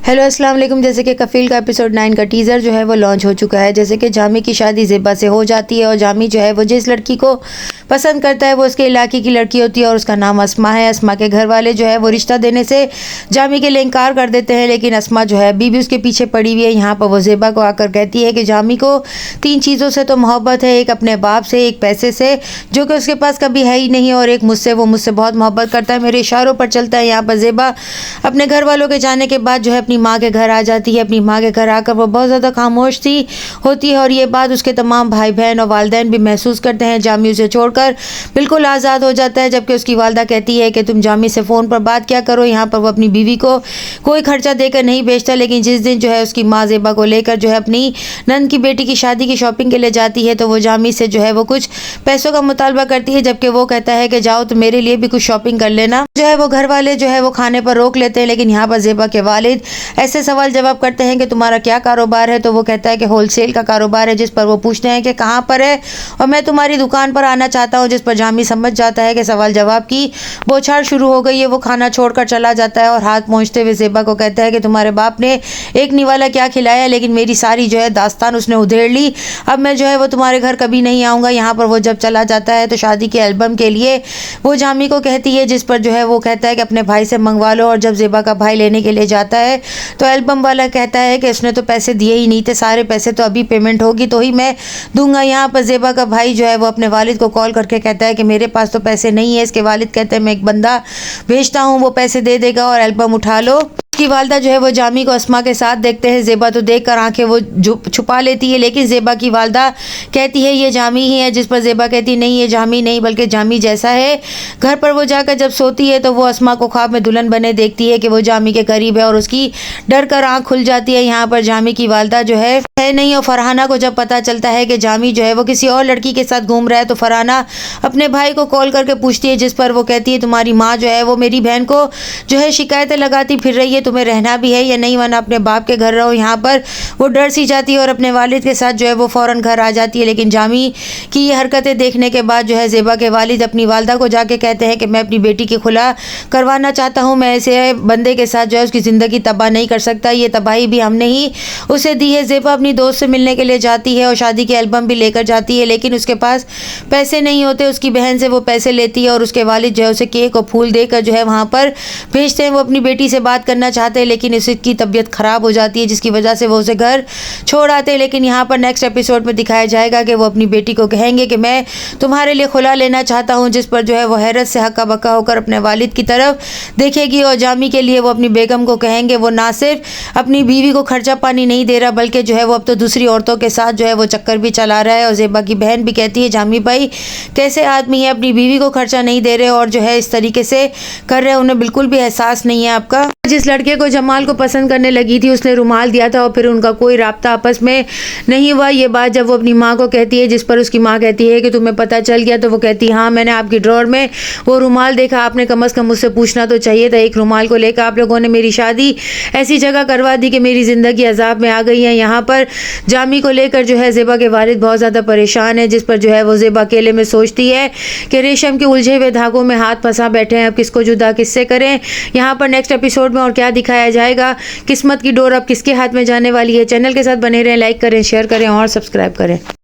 Hello अस्सलाम वालेकुम। जैसे कि कफ़ील का एपिसोड 9 का टीज़र जो है वो लॉन्च हो चुका है। जैसे कि जामी की शादी ज़ेबा से हो जाती है और जामी जो है वो जिस लड़की को पसंद करता है वो उसके इलाके की लड़की होती है और उसका नाम अस्मा है। अस्मा के घर वाले जो है वो रिश्ता देने से जामी के लिए इनकार कर देते हैं, लेकिन अस्मा जो है अभी भी उसके पीछे पड़ी हुई है। यहाँ पर वो ज़ेबा को आकर कहती है कि जामी को 3 चीज़ों से तो मोहब्बत है, एक अपने बाप से, एक पैसे से जो कि उसके पास कभी है ही नहीं, और एक मुझसे, वो मुझसे बहुत मोहब्बत करता है, मेरे इशारों पर चलता है। यहाँ पर ज़ेबा अपने घर वालों के जाने के बाद जो है अपनी माँ के घर आ जाती है। अपनी माँ के घर आकर वो बहुत ज़्यादा खामोश होती है और ये बात उसके तमाम भाई बहन और वालिदैन भी महसूस करते हैं। जामी उसे छोड़कर बिल्कुल आज़ाद हो जाता है, जबकि उसकी वालदा कहती है कि तुम जामी से फ़ोन पर बात क्या करो। यहाँ पर वो अपनी बीवी को कोई खर्चा देकर नहीं बेचता, लेकिन जिस दिन जो है उसकी माँ ज़ेबा को लेकर जो है अपनी नंद की बेटी की शादी की शॉपिंग के लिए जाती है तो वो जामी से जो है वो कुछ पैसों का मुतालबा करती है, जबकि वो कहता है कि जाओ तो मेरे लिए भी कुछ शॉपिंग कर लेना। जो है वो घर वाले जो है वो खाने पर रोक लेते हैं, लेकिन यहाँ पर ज़ेबा के वालिद ऐसे सवाल जवाब करते हैं कि तुम्हारा क्या कारोबार है, तो वो कहता है कि होलसेल का कारोबार है, जिस पर वो पूछते हैं कि कहाँ पर है और मैं तुम्हारी दुकान पर आना चाहता हूँ, जिस पर जामी समझ जाता है कि सवाल जवाब की बौछार शुरू हो गई है। वो खाना छोड़कर चला जाता है और हाथ पहुँचते हुए ज़ेबा को कहता है कि तुम्हारे बाप ने एक निवाला क्या खिलाया, लेकिन मेरी सारी जो है दास्तान उसने उधेड़ ली, अब मैं जो है वो तुम्हारे घर कभी नहीं आऊँगा। यहाँ पर वो जब चला जाता है तो शादी के एल्बम के लिए वो जामी को कहती है, जिस पर जो है वो कहता है कि अपने भाई से मंगवा लो, और जब ज़ेबा का भाई लेने के लिए जाता है तो एल्बम वाला कहता है कि उसने तो पैसे दिए ही नहीं थे, सारे पैसे तो अभी पेमेंट होगी तो ही मैं दूंगा। यहाँ पर ज़ेबा का भाई जो है वो अपने वालिद को कॉल करके कहता है कि मेरे पास तो पैसे नहीं है। इसके वालिद कहते हैं मैं एक बंदा भेजता हूँ, वो पैसे दे देगा और एल्बम उठा लो। की वालदा जो है वो जामी को अस्मा के साथ देखते हैं। ज़ेबा तो देखकर आंखें वो छुपा लेती है, लेकिन ज़ेबा की वालदा कहती है ये जामी ही है, जिस पर ज़ेबा कहती नहीं ये जामी नहीं बल्कि जामी जैसा है। घर पर वो जाकर जब सोती है तो वो अस्मा को ख्वाब में दुल्हन बने देखती है कि वो जामी के करीब है और उसकी डर कर आँख खुल जाती है। यहाँ पर जामी की वालदा जो है नहीं, और फरहाना को जब पता चलता है कि जामी जो है वो किसी और लड़की के साथ घूम रहा है तो फरहाना अपने भाई को कॉल करके पूछती है, जिस पर वो कहती है तुम्हारी माँ जो है वो मेरी बहन को जो है शिकायतें लगाती फिर रही है, तुम्हें रहना भी है या नहीं, वरना अपने बाप के घर रहो। यहाँ पर वो डर सी जाती है और अपने वालिद के साथ जो है वो फ़ौरन घर आ जाती है, लेकिन जामी की ये हरकतें देखने के बाद जो है ज़ेबा के वालिद अपनी वालदा को जाके कहते हैं कि मैं अपनी बेटी की खुला करवाना चाहता हूँ, मैं ऐसे बंदे के साथ जो है उसकी ज़िंदगी तबाह नहीं कर सकता, ये तबाही भी हमने ही उसे दी है। ज़ेबा अपनी दोस्त से मिलने के लिए जाती है और शादी के एल्बम भी लेकर जाती है, लेकिन उसके पास पैसे नहीं होते। उसकी बहन से वो पैसे लेती है और उसके वालिद जो है उसे केक और फूल देकर जो है वहाँ पर भेजते हैं। वो अपनी बेटी से बात करना चाहते हैं, लेकिन उसकी तबीयत ख़राब हो जाती है, जिसकी वजह से वो उसे घर छोड़ आते हैं। लेकिन यहाँ पर नेक्स्ट एपिसोड में दिखाया जाएगा कि वो अपनी बेटी को कहेंगे कि मैं तुम्हारे लिए खुला लेना चाहता हूँ, जिस पर जो है वो हैरत से हक्का बक्का होकर अपने वालिद की तरफ देखेगी। और जामी के लिए वो अपनी बेगम को कहेंगे वो ना सिर्फ अपनी बीवी को खर्चा पानी नहीं दे रहा, बल्कि जो है वो अब तो दूसरी औरतों के साथ जो है वो चक्कर भी चला रहा है। और ज़ेबा की बहन भी कहती है जामी भाई कैसे आदमी है, अपनी बीवी को खर्चा नहीं दे रहे और जो है इस तरीके से कर रहे हैं, उन्हें बिल्कुल भी एहसास नहीं है आपका। जिस लड़के को जमाल को पसंद करने लगी थी उसने रुमाल दिया था और फिर उनका कोई राब्ता आपस में नहीं हुआ। ये बात जब वो अपनी माँ को कहती है, जिस पर उसकी माँ कहती है कि तुम्हें पता चल गया, तो वो कहती है हाँ मैंने आपकी ड्रॉर में वो रुमाल देखा, आपने कम अज़ कम मुझसे पूछना तो चाहिए था। एक रुमाल को लेकर आप लोगों ने मेरी शादी ऐसी जगह करवा दी कि मेरी ज़िंदगी अजाब में आ गई है। यहाँ पर जामी को लेकर जो है ज़ेबा के वालिद बहुत ज़्यादा परेशान है, जिस पर जो है वो ज़ेबा अकेले में सोचती है कि रेशम के उलझे हुए धागों में हाथ फंसा बैठे हैं, अब किसको जुदा किससे करें। यहाँ पर नेक्स्ट एपिसोड में और क्या दिखाया जाएगा, किस्मत की डोर अब किसके हाथ में जाने वाली है। चैनल के साथ बने रहें, लाइक करें, शेयर करें और सब्सक्राइब करें।